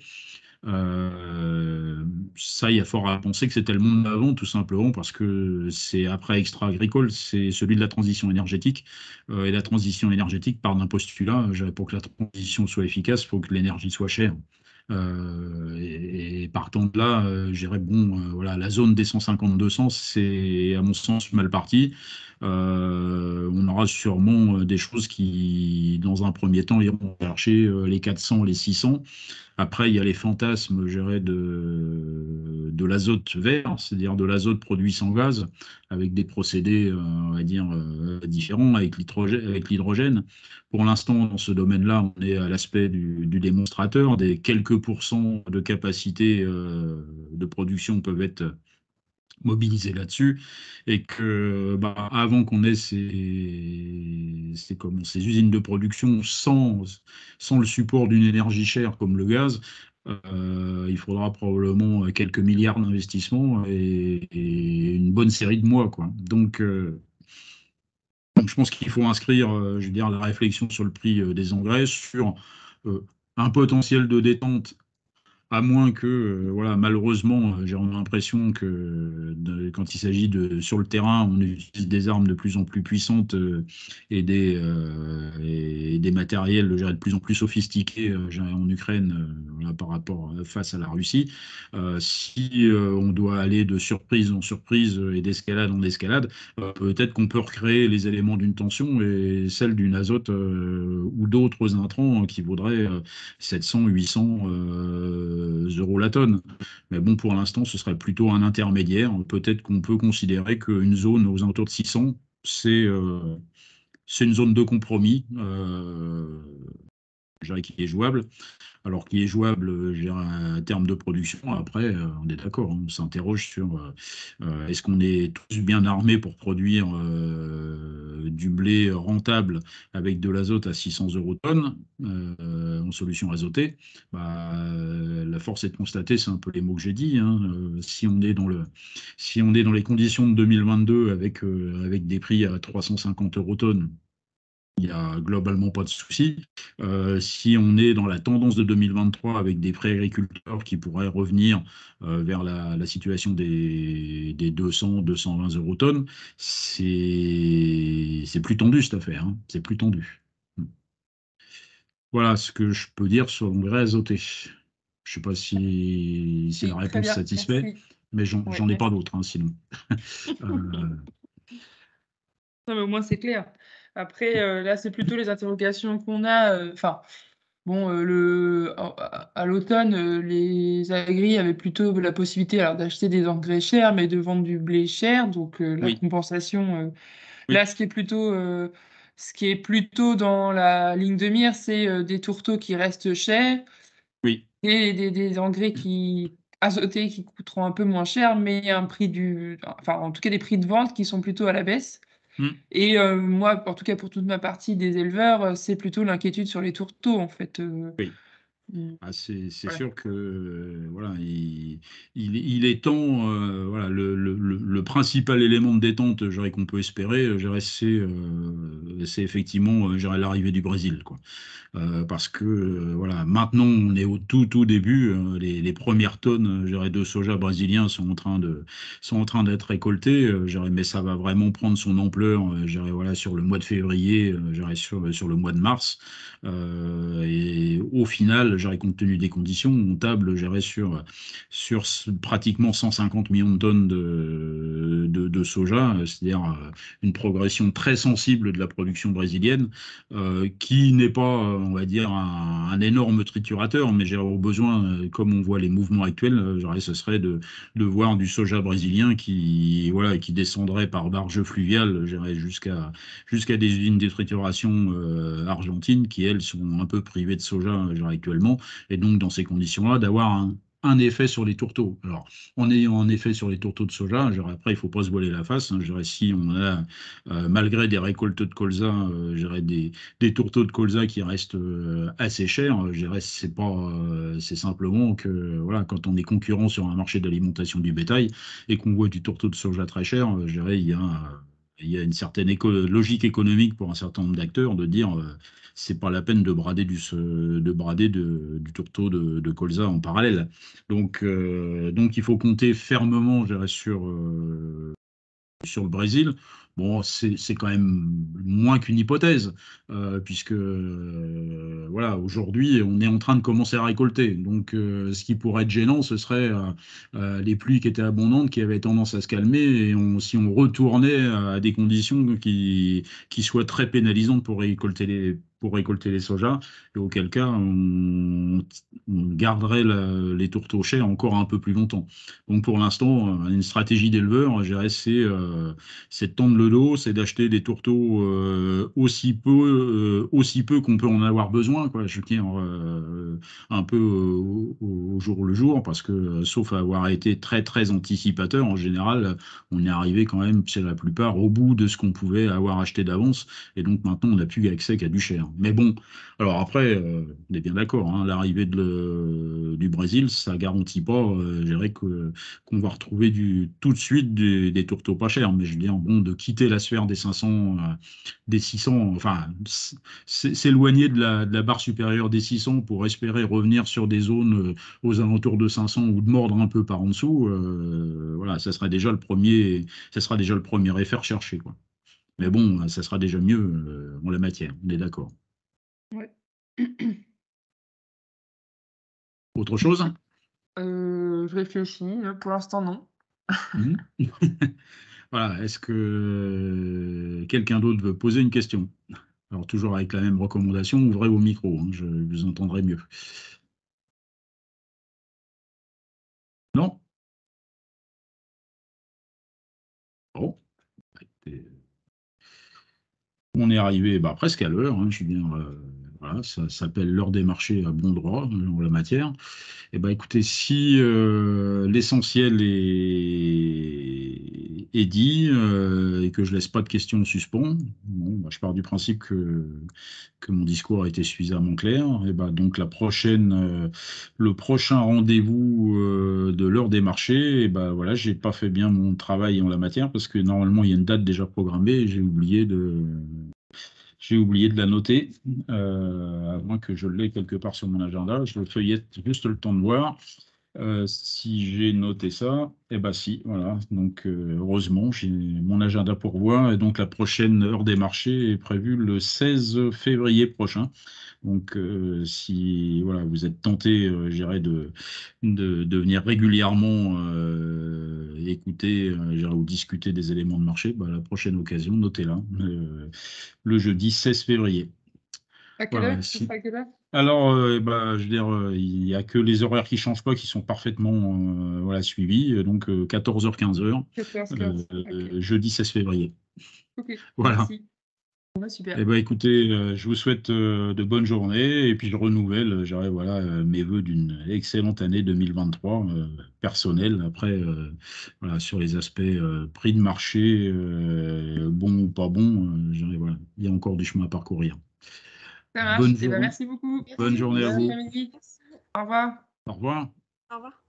Ça, il y a fort à penser que c'était le monde d'avant, tout simplement parce que c'est après extra-agricole, c'est celui de la transition énergétique. Et la transition énergétique part d'un postulat, pour que la transition soit efficace, il faut que l'énergie soit chère. Et partant de là, je dirais, bon, voilà, la zone des 150-200, c'est à mon sens mal parti. On aura sûrement des choses qui, dans un premier temps, iront chercher les 400, les 600. Après, il y a les fantasmes, je dirais, de l'azote vert, c'est-à-dire de l'azote produit sans gaz, avec des procédés, on va dire, différents avec l'hydrogène. Pour l'instant, dans ce domaine-là, on est à l'aspect du démonstrateur. Des quelques pourcents de capacité de production peuvent être mobilisés là-dessus et que bah, avant qu'on ait ces usines de production sans le support d'une énergie chère comme le gaz, il faudra probablement quelques milliards d'investissements et une bonne série de mois, quoi. Donc je pense qu'il faut inscrire, je veux dire, la réflexion sur le prix des engrais, sur euh, un potentiel de détente à moins que, voilà, malheureusement, j'ai l'impression que quand il s'agit sur le terrain, on utilise des armes de plus en plus puissantes et des matériels, je dirais, de plus en plus sophistiqués en Ukraine voilà, par rapport face à la Russie. Si on doit aller de surprise en surprise et d'escalade en escalade, peut-être qu'on peut recréer les éléments d'une tension et celle d'une azote ou d'autres intrants qui vaudraient 700, 800 euros la tonne. Mais bon, pour l'instant, ce serait plutôt un intermédiaire. Peut-être qu'on peut considérer qu'une zone aux alentours de 600, c'est une zone de compromis, je dirais, qui est jouable alors qui est jouable je dirais, à terme de production. Après, on est d'accord, hein, on s'interroge sur est-ce qu'on est tous bien armés pour produire du blé rentable avec de l'azote à 600 euros tonne en solution azotée. Bah, la force est de constater, c'est un peu les mots que j'ai dit, hein, si on est dans les conditions de 2022 avec des prix à 350 euros tonne, il n'y a globalement pas de souci. Si on est dans la tendance de 2023 avec des prix agriculteurs qui pourraient revenir vers la situation des 200, 220 euros tonnes, c'est plus tendu cette affaire, hein. C'est plus tendu. Voilà ce que je peux dire sur l'engrais azoté. Je ne sais pas si la Oui, très réponse bien, satisfait, merci. mais Oui, j'en ai pas merci. d'autres, hein, sinon. Euh, Non, mais au moins, c'est clair. Après, là, c'est plutôt les interrogations qu'on a. Enfin, bon, à l'automne, les agris avaient plutôt la possibilité alors, d'acheter des engrais chers, mais de vendre du blé cher. Donc, la oui, compensation. oui, Là, ce qui est plutôt dans la ligne de mire, c'est des tourteaux qui restent chers oui. et des engrais azotés qui coûteront un peu moins cher, mais enfin, en tout cas, des prix de vente qui sont plutôt à la baisse. Hmm. Et moi, en tout cas, pour toute ma partie des éleveurs, c'est plutôt l'inquiétude sur les tourteaux, en fait. Oui. Mm, Ah, c'est voilà. sûr que voilà, il est temps, voilà, le principal élément de détente, je dirais, qu'on peut espérer, je dirais, c'est effectivement, je dirais, l'arrivée du Brésil, quoi. Parce que voilà, maintenant on est au tout début. Les premières tonnes, je dirais, de soja brésilien sont en train d'être récoltées. Je dirais, mais ça va vraiment prendre son ampleur. Je dirais, voilà, sur le mois de février, je dirais, sur le mois de mars. Et au final, je dirais, compte tenu des conditions, on table, je dirais, pratiquement 150 millions de tonnes de soja, c'est-à-dire une progression très sensible de la production brésilienne qui n'est pas, on va dire, un énorme triturateur, mais j'ai au besoin, comme on voit les mouvements actuels, ce serait de voir du soja brésilien qui, voilà, qui descendrait par barge fluviale, je dirais, jusqu'à des usines de trituration argentines qui, elles, sont un peu privées de soja, je dirais, actuellement, et donc dans ces conditions-là, d'avoir un effet sur les tourteaux. Alors, en ayant un effet sur les tourteaux de soja, je dirais, après, il ne faut pas se voiler la face, hein, je dirais, si on a, malgré des récoltes de colza, je dirais, des tourteaux de colza qui restent assez chers. Je dirais c'est pas, c'est simplement que voilà, quand on est concurrent sur un marché d'alimentation du bétail et qu'on voit du tourteau de soja très cher, je dirais il y a une certaine logique économique pour un certain nombre d'acteurs de dire c'est pas la peine de brader du tourteau de colza en parallèle. Donc il faut compter fermement, je dirais, sur le Brésil, bon, c'est quand même moins qu'une hypothèse, puisque voilà, aujourd'hui, on est en train de commencer à récolter. Donc, ce qui pourrait être gênant, ce serait les pluies qui étaient abondantes, qui avaient tendance à se calmer, et si on retournait à des conditions qui soient très pénalisantes pour récolter les sojas, et auquel cas, on garderait les tourteaux chers encore un peu plus longtemps. Donc pour l'instant, une stratégie d'éleveur, je dirais, c'est de tendre le dos, c'est d'acheter des tourteaux aussi peu qu'on peut en avoir besoin, quoi. Je veux dire, un peu au jour le jour, parce que sauf avoir été très très anticipateur, en général, on est arrivé quand même, chez la plupart, au bout de ce qu'on pouvait avoir acheté d'avance, et donc maintenant on n'a plus accès qu'à du cher. Mais bon, alors après, on est bien d'accord, hein, l'arrivée du Brésil, ça garantit pas, je dirais qu'on va retrouver tout de suite des tourteaux pas chers. Mais je veux dire, bon, de quitter la sphère des 500, des 600, enfin, s'éloigner de la barre supérieure des 600 pour espérer revenir sur des zones aux alentours de 500 ou de mordre un peu par en dessous, voilà, ça sera déjà le premier effet recherché, quoi. Mais bon, ça sera déjà mieux en la matière, on est d'accord. Ouais. Autre chose? Je réfléchis, pour l'instant non. Mhm. Voilà, est-ce que quelqu'un d'autre veut poser une question? Alors, toujours avec la même recommandation, ouvrez vos micros, hein, je vous entendrai mieux. Non? Bon, écoutez, on est arrivé presque à l'heure, hein, je veux dire, voilà, ça s'appelle l'heure des marchés à bon droit en la matière. Eh ben, écoutez, si l'essentiel est dit et que je laisse pas de questions en suspens, bon, je pars du principe que mon discours a été suffisamment clair. Et ben, donc le prochain rendez-vous de l'heure des marchés, et ben voilà, j'ai pas fait bien mon travail en la matière parce que normalement il y a une date déjà programmée et j'ai oublié de la noter, à moins que je l'ai quelque part sur mon agenda. Je le feuillette juste le temps de voir. Si j'ai noté ça, eh ben si, voilà. Donc heureusement, j'ai mon agenda pour voir. Et donc la prochaine heure des marchés est prévue le 16 février prochain. Donc si voilà, vous êtes tenté, je dirais, de venir régulièrement écouter je dirais, ou discuter des éléments de marché, bah, la prochaine occasion, notez-la, le jeudi 16 février. À quelle Voilà. heure? Ce sera à quelle heure? Alors, je veux dire, il n'y a que les horaires qui ne changent pas, qui sont parfaitement voilà, suivis. Donc, 14h, 15h, 14h15. OK. jeudi 16 février. OK, Voilà. merci. Bon, bah, super. Eh ben, écoutez, je vous souhaite de bonnes journées et puis je renouvelle, je dirais, voilà, mes voeux d'une excellente année 2023 personnelle. Après, voilà, sur les aspects prix de marché, bon ou pas bon, je dirais, voilà, il y a encore du chemin à parcourir. Ça marche. Bonne Et ben journée, merci beaucoup. bonne Merci. journée à Bon vous. après-midi. Au revoir. Au revoir. Au revoir.